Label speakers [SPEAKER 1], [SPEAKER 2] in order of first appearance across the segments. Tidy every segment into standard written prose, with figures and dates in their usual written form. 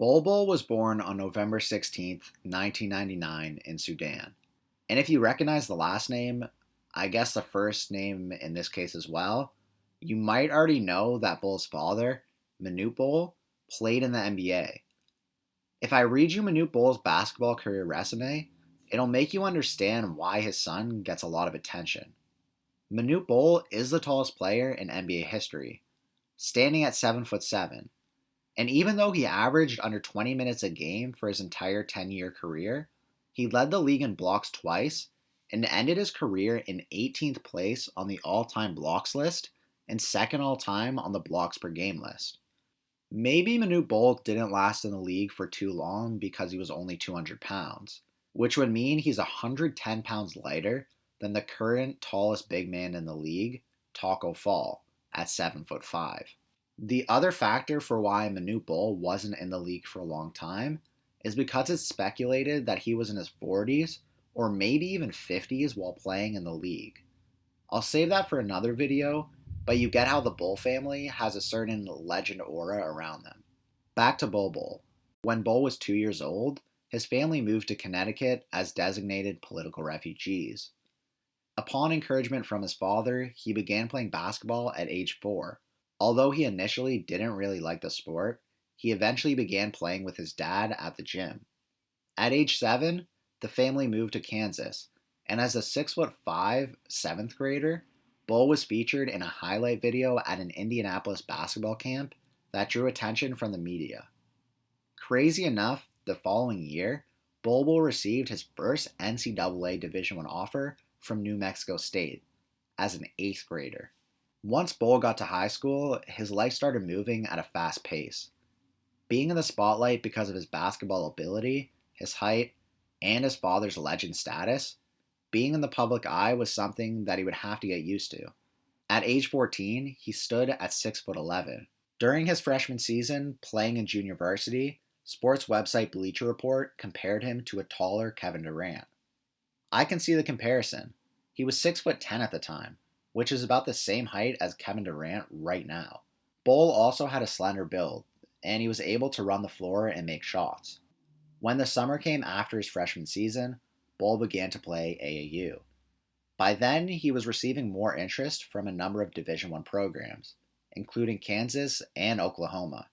[SPEAKER 1] Bol Bol was born on November 16th, 1999 in Sudan. And if you recognize the last name, I guess the first name in this case as well, you might already know that Bol's father, Manute Bol, played in the NBA. If I read you Manute Bol's basketball career resume, it'll make you understand why his son gets a lot of attention. Manute Bol is the tallest player in NBA history, standing at 7'7". And even though he averaged under 20 minutes a game for his entire 10-year career, he led the league in blocks twice and ended his career in 18th place on the all-time blocks list and second all-time on the blocks per game list. Maybe Manute Bol didn't last in the league for too long because he was only 200 pounds, which would mean he's 110 pounds lighter than the current tallest big man in the league, Taco Fall, at 7'5". The other factor for why Manute Bol wasn't in the league for a long time is because it's speculated that he was in his 40s or maybe even 50s while playing in the league. I'll save that for another video, but you get how the Bol family has a certain legend aura around them. Back to Bol Bol. When Bol was 2 years old, his family moved to Connecticut as designated political refugees. Upon encouragement from his father, he began playing basketball at age 4. Although he initially didn't really like the sport, he eventually began playing with his dad at the gym. At age 7, the family moved to Kansas, and as a 6'5" 7th grader, Bol was featured in a highlight video at an Indianapolis basketball camp that drew attention from the media. Crazy enough, the following year, Bol Bol received his first NCAA Division I offer from New Mexico State as an 8th grader. Once Bol got to high school, his life started moving at a fast pace. Being in the spotlight because of his basketball ability, his height, and his father's legend status, being in the public eye was something that he would have to get used to. At age 14, he stood at 6'11". During his freshman season, playing in junior varsity, sports website Bleacher Report compared him to a taller Kevin Durant. I can see the comparison. He was 6'10" at the time, which is about the same height as Kevin Durant right now. Bol also had a slender build, and he was able to run the floor and make shots. When the summer came after his freshman season, Bol began to play AAU. By then, he was receiving more interest from a number of Division I programs, including Kansas and Oklahoma.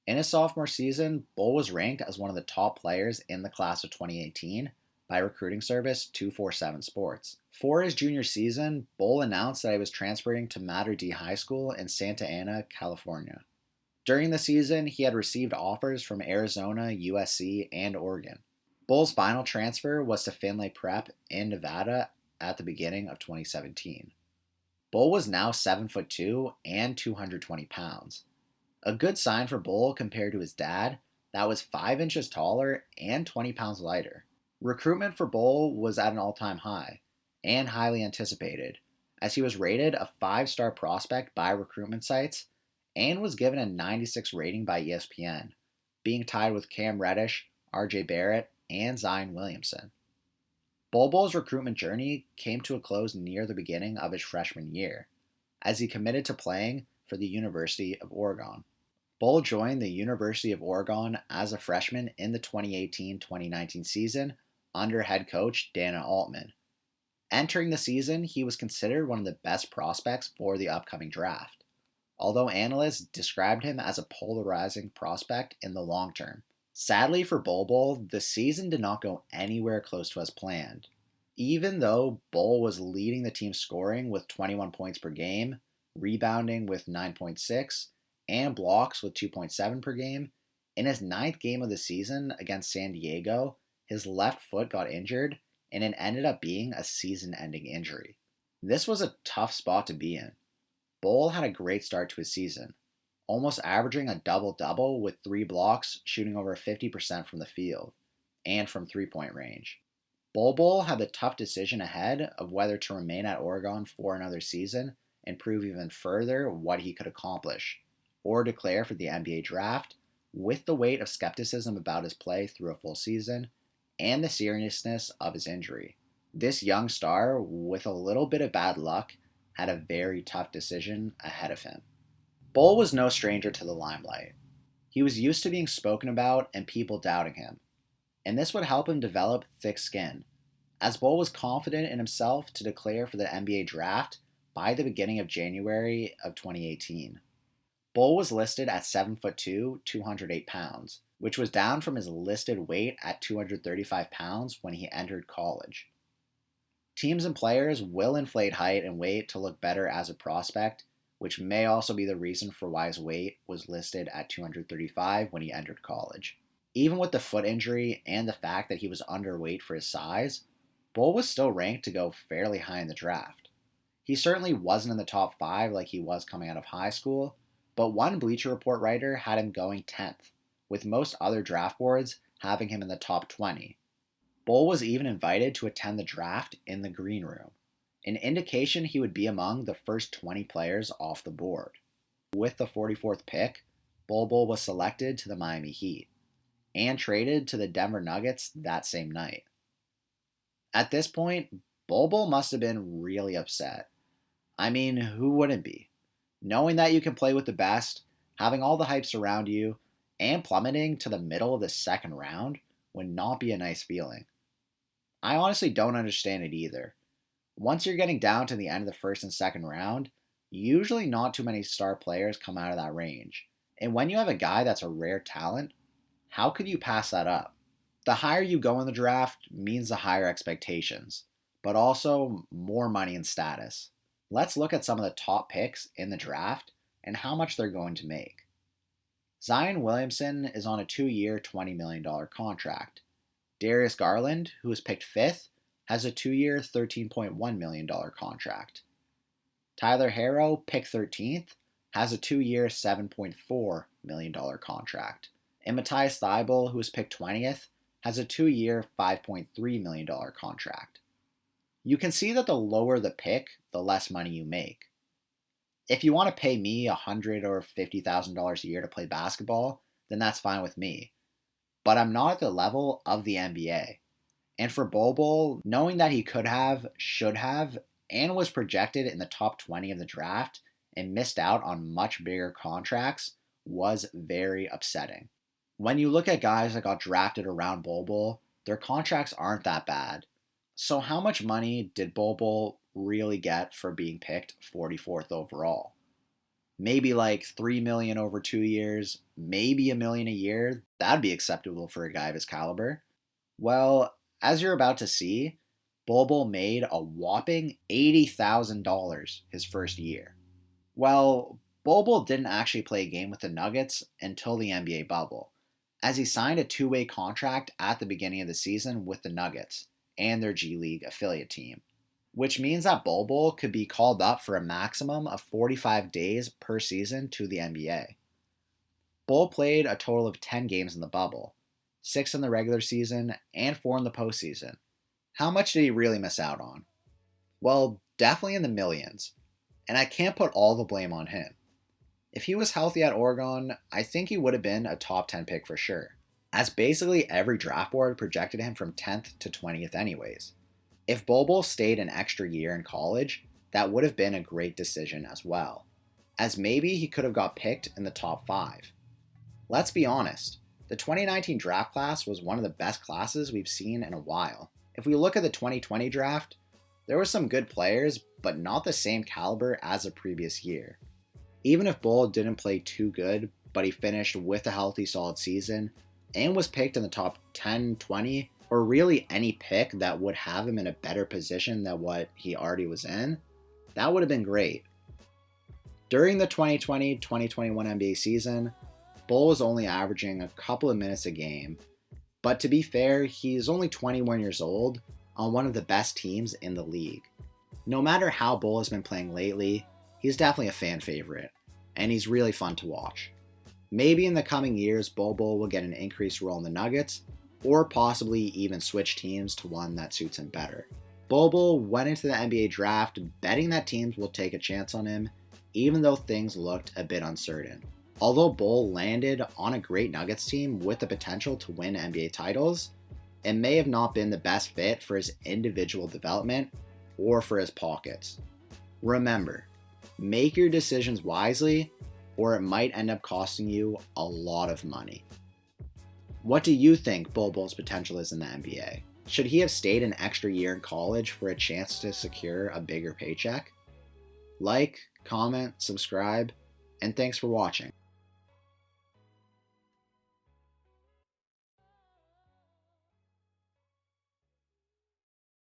[SPEAKER 1] In his sophomore season, Bol was ranked as one of the top players in the class of 2018 by recruiting service 247 Sports. For his junior season, Bol announced that he was transferring to Mater D High School in Santa Ana, California. During the season, he had received offers from Arizona, USC, and Oregon. Bol's final transfer was to Findlay Prep in Nevada at the beginning of 2017. Bol was now 7'2" and 220 pounds. A good sign for Bol compared to his dad, that was 5 inches taller and 20 pounds lighter. Recruitment for Bol was at an all-time high, and highly anticipated, as he was rated a 5-star prospect by recruitment sites and was given a 96 rating by ESPN, being tied with Cam Reddish, RJ Barrett, and Zion Williamson. Bol Bol's recruitment journey came to a close near the beginning of his freshman year, as he committed to playing for the University of Oregon. Bol joined the University of Oregon as a freshman in the 2018-2019 season under head coach Dana Altman. Entering the season, he was considered one of the best prospects for the upcoming draft, although analysts described him as a polarizing prospect in the long term. Sadly for Bol Bol, the season did not go anywhere close to as planned. Even though Bol was leading the team scoring with 21 points per game, rebounding with 9.6, and blocks with 2.7 per game, in his 9th game of the season against San Diego, his left foot got injured, and it ended up being a season-ending injury. This was a tough spot to be in. Bol had a great start to his season, almost averaging a double-double with 3 blocks, shooting over 50% from the field, and from three-point range. Bol Bol had the tough decision ahead of whether to remain at Oregon for another season and prove even further what he could accomplish, or declare for the NBA draft, with the weight of skepticism about his play through a full season, and the seriousness of his injury. This young star, with a little bit of bad luck, had a very tough decision ahead of him. Bol was no stranger to the limelight. He was used to being spoken about and people doubting him, and this would help him develop thick skin, as Bol was confident in himself to declare for the NBA draft by the beginning of January of 2018. Bol was listed at 7'2", 208 pounds, which was down from his listed weight at 235 pounds when he entered college. Teams and players will inflate height and weight to look better as a prospect, which may also be the reason for why his weight was listed at 235 when he entered college. Even with the foot injury and the fact that he was underweight for his size, Bol was still ranked to go fairly high in the draft. He certainly wasn't in the top 5 like he was coming out of high school, but one Bleacher Report writer had him going 10th, with most other draft boards having him in the top 20. Bol was even invited to attend the draft in the green room, an indication he would be among the first 20 players off the board. With the 44th pick, Bol Bol was selected to the Miami Heat and traded to the Denver Nuggets that same night. At this point, Bol Bol must have been really upset. I mean, who wouldn't be? Knowing that you can play with the best, having all the hype surround you, and plummeting to the middle of the second round would not be a nice feeling. I honestly don't understand it either. Once you're getting down to the end of the first and second round, usually not too many star players come out of that range. And when you have a guy that's a rare talent, how could you pass that up? The higher you go in the draft means the higher expectations, but also more money and status. Let's look at some of the top picks in the draft and how much they're going to make. Zion Williamson is on a 2-year, $20 million contract. Darius Garland, who was picked 5th, has a 2-year, $13.1 million contract. Tyler Harrow, picked 13th, has a 2-year, $7.4 million contract. And Matthias Thybulle, who was picked 20th, has a 2-year, $5.3 million contract. You can see that the lower the pick, the less money you make. If you want to pay me $100,000 or $50,000 a year to play basketball, then that's fine with me. But I'm not at the level of the NBA. And for Bol Bol, knowing that he could have, should have, and was projected in the top 20 of the draft and missed out on much bigger contracts was very upsetting. When you look at guys that got drafted around Bol Bol, their contracts aren't that bad. So how much money did Bol Bol really get for being picked 44th overall? Maybe like $3 million over 2 years, maybe $1 million a year. That'd be acceptable for a guy of his caliber. Well, as you're about to see, Bol Bol made a whopping $80,000 his first year. Well, Bol Bol didn't actually play a game with the Nuggets until the NBA bubble, as he signed a 2-way contract at the beginning of the season with the Nuggets and their G League affiliate team, which means that Bol Bol could be called up for a maximum of 45 days per season to the NBA. Bol played a total of 10 games in the bubble, 6 in the regular season and 4 in the postseason. How much did he really miss out on? Well, definitely in the millions, and I can't put all the blame on him. If he was healthy at Oregon, I think he would have been a top 10 pick for sure, as basically every draft board projected him from 10th to 20th anyways. If Bol Bol stayed an extra year in college, that would have been a great decision as well, as maybe he could have got picked in the top 5. Let's be honest, the 2019 draft class was one of the best classes we've seen in a while. If we look at the 2020 draft, there were some good players, but not the same caliber as the previous year. Even if Bol didn't play too good, but he finished with a healthy, solid season, and was picked in the top 10, 20, or really any pick that would have him in a better position than what he already was in, that would have been great. During the 2020-2021 NBA season, Bol was only averaging a couple of minutes a game, but to be fair, he's only 21 years old on one of the best teams in the league. No matter how Bol has been playing lately, he's definitely a fan favorite, and he's really fun to watch. Maybe in the coming years, Bol Bol will get an increased role in the Nuggets, or possibly even switch teams to one that suits him better. Bol Bol went into the NBA draft betting that teams will take a chance on him, even though things looked a bit uncertain. Although Bol landed on a great Nuggets team with the potential to win NBA titles, it may have not been the best fit for his individual development or for his pockets. Remember, make your decisions wisely, or it might end up costing you a lot of money. What do you think Bol Bol's potential is in the NBA? Should he have stayed an extra year in college for a chance to secure a bigger paycheck? Like, comment, subscribe, and thanks for watching.